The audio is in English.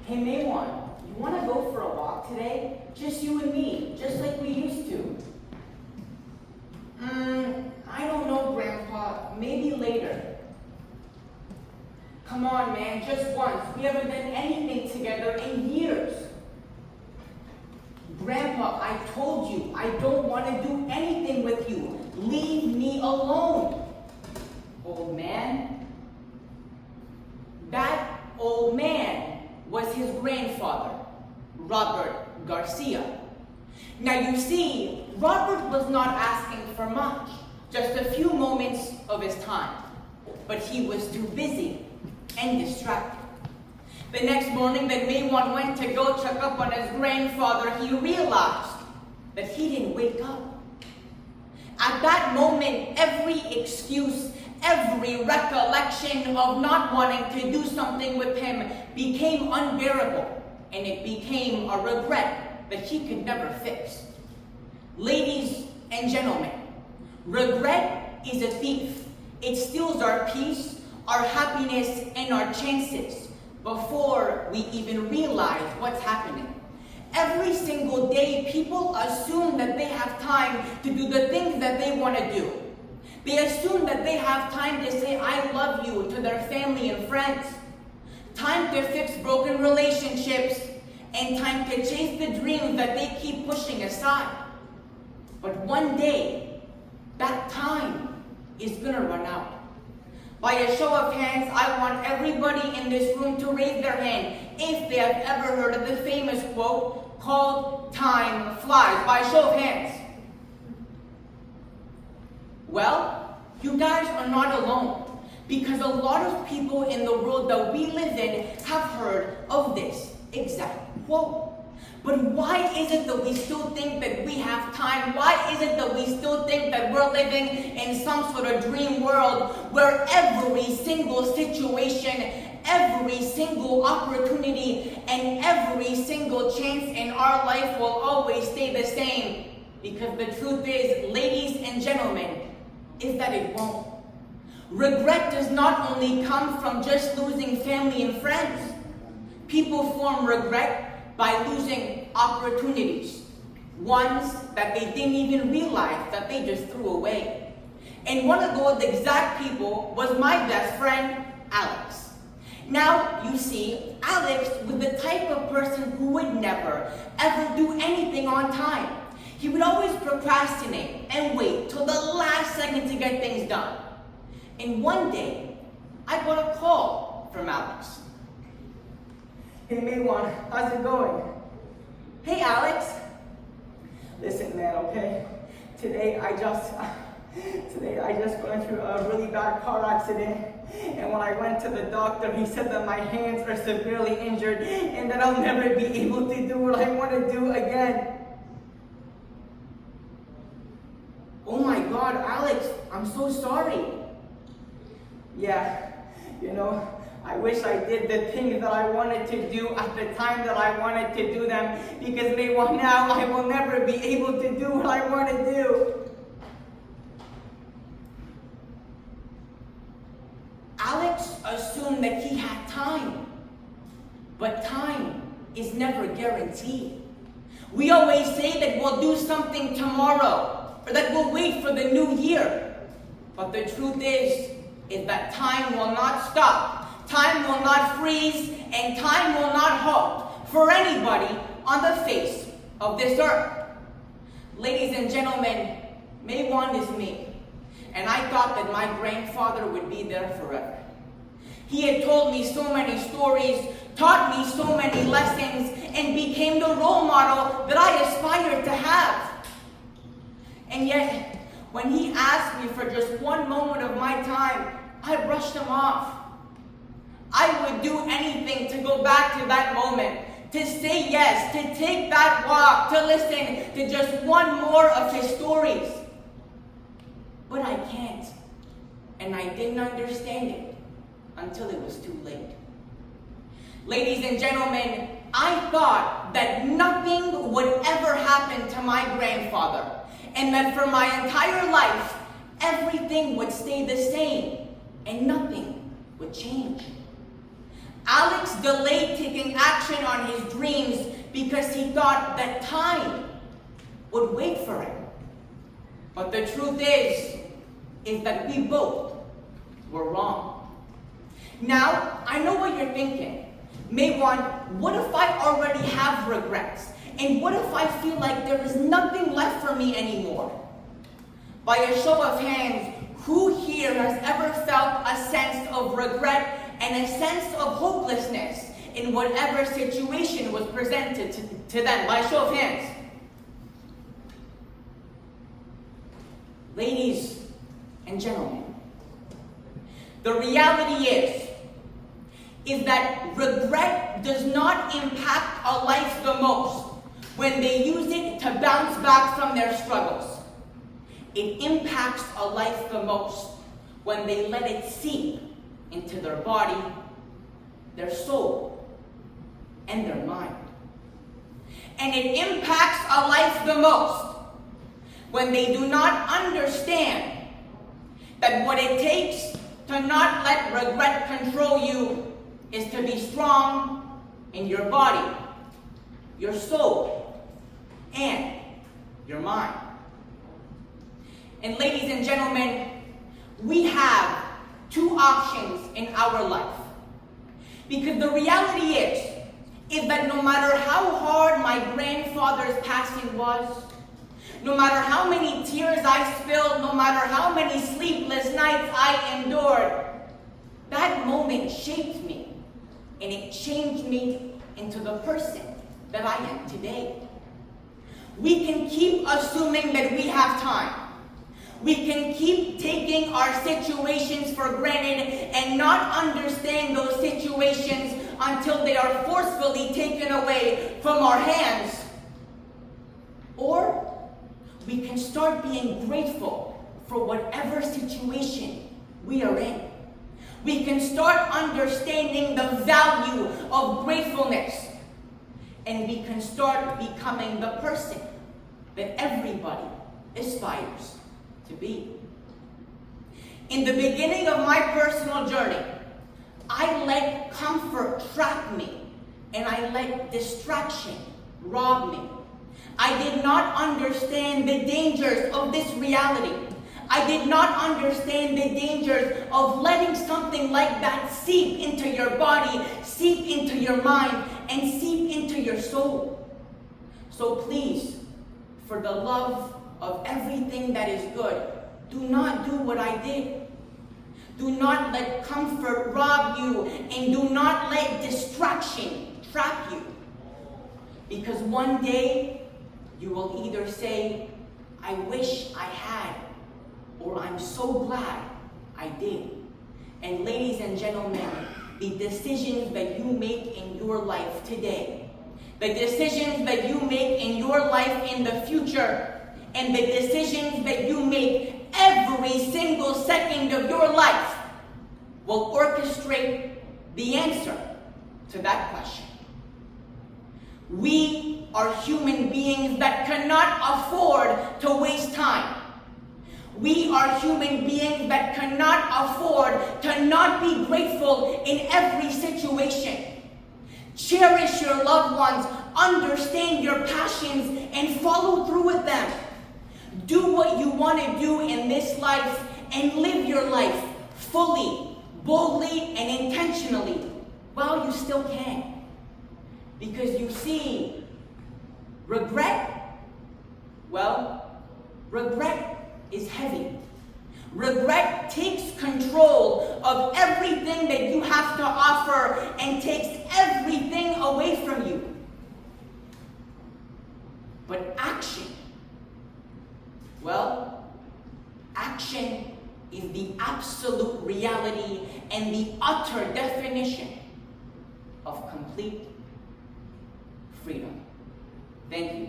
Hey Maiwand, you want to go for a walk today? Just you and me, just like we used to. I don't know, Grandpa. Maybe later. Come on, man, just once. We haven't done anything together in years. Grandpa, I told you, I don't want to do anything with you. Leave me alone. Old man. That old man was his grandfather, Robert Garcia. Now you see, Robert was not asking for much, just a few moments of his time. But he was too busy and distracted. The next morning that Maiwand went to go check up on his grandfather, he realized that he didn't wake up. At that moment, every excuse, every recollection of not wanting to do something with him became unbearable, and it became a regret that he could never fix. Ladies and gentlemen, regret is a thief. It steals our peace, our happiness, and our chances before we even realize what's happening. Every single day, people assume that they have time to do the things that they want to do. They assume that they have time to say, I love you to their family and friends. Time to fix broken relationships, and time to chase the dreams that they keep pushing aside. But one day, that time is gonna run out. By a show of hands, I want everybody in this room to raise their hand if they have ever heard of the famous quote called "Time flies." By a show of hands. Well, you guys are not alone, because a lot of people in the world that we live in have heard of this exact quote. But why is it that we still think that we have time? Why is it that we still think that we're living in some sort of dream world where every single situation, every single opportunity, and every single chance in our life will always stay the same? Because the truth is, ladies and gentlemen, is that it won't. Regret does not only come from just losing family and friends. People form regret by losing opportunities, ones that they didn't even realize that they just threw away. And one of those exact people was my best friend, Alex. Now, you see, Alex was the type of person who would never, ever do anything on time. He would always procrastinate and wait till the last second to get things done. And one day, I got a call from Alex. Hey Maiwand, how's it going? Hey Alex. Listen man, okay? Today I just went through a really bad car accident, and when I went to the doctor, he said that my hands are severely injured and that I'll never be able to do what I want to do again. Oh my God, Alex, I'm so sorry. Yeah, you know, I wish I did the things that I wanted to do at the time that I wanted to do them, because now I will never be able to do what I want to do. Alex assumed that he had time, but time is never guaranteed. We always say that we'll do something tomorrow, or that we'll wait for the new year. But the truth is that time will not stop. Time will not freeze, and time will not halt for anybody on the face of this earth. Ladies and gentlemen, Maiwand is me, and I thought that my grandfather would be there forever. He had told me so many stories, taught me so many lessons, and became the role model that I aspired to have. And yet, when he asked me for just one moment of my time, I brushed him off. I would do anything to go back to that moment, to say yes, to take that walk, to listen to just one more of his stories. But I can't, and I didn't understand it until it was too late. Ladies and gentlemen, I thought that nothing would ever happen to my grandfather, and that for my entire life, everything would stay the same, and nothing would change. Alex delayed taking action on his dreams because he thought that time would wait for him. But the truth is that we both were wrong. Now, I know what you're thinking. Maiwand, what if I already have regrets? And what if I feel like there is nothing left for me anymore? By a show of hands, who here has ever felt a sense of regret and a sense of hopelessness in whatever situation was presented to them? By a show of hands. Ladies and gentlemen, the reality is that regret does not impact a life the most when they use it to bounce back from their struggles. It impacts a life the most when they let it seep into their body, their soul, and their mind. And it impacts a life the most when they do not understand that what it takes to not let regret control you is to be strong in your body, your soul, and your mind. And ladies and gentlemen, we have two options in our life. Because the reality is that no matter how hard my grandfather's passing was, no matter how many tears I spilled, no matter how many sleepless nights I endured, that moment shaped me, and it changed me into the person that I am today. We can keep assuming that we have time. We can keep taking our situations for granted and not understand those situations until they are forcefully taken away from our hands. Or we can start being grateful for whatever situation we are in. We can start understanding the value of gratefulness. And we can start becoming the person that everybody aspires to be. In the beginning of my personal journey, I let comfort trap me, and I let distraction rob me. I did not understand the dangers of this reality. I did not understand the dangers of letting something like that seep into your body, seep into your mind, and seep into your soul. So please, for the love of everything that is good, do not do what I did. Do not let comfort rob you, and do not let distraction trap you. Because one day, you will either say, I wish I had, or I'm so glad I did. And ladies and gentlemen, the decisions that you make in your life today, the decisions that you make in your life in the future, and the decisions that you make every single second of your life will orchestrate the answer to that question. We are human beings that cannot afford to waste time. We are human beings that cannot afford to not be grateful in every situation. Cherish your loved ones, understand your passions, and follow through with them. Do what you want to do in this life and live your life fully, boldly, and intentionally while you still can. Because you see, regret, well, regret is heavy. Regret takes control of everything that you have to offer and takes everything away from you. But action, well, action is the absolute reality and the utter definition of complete freedom. Thank you.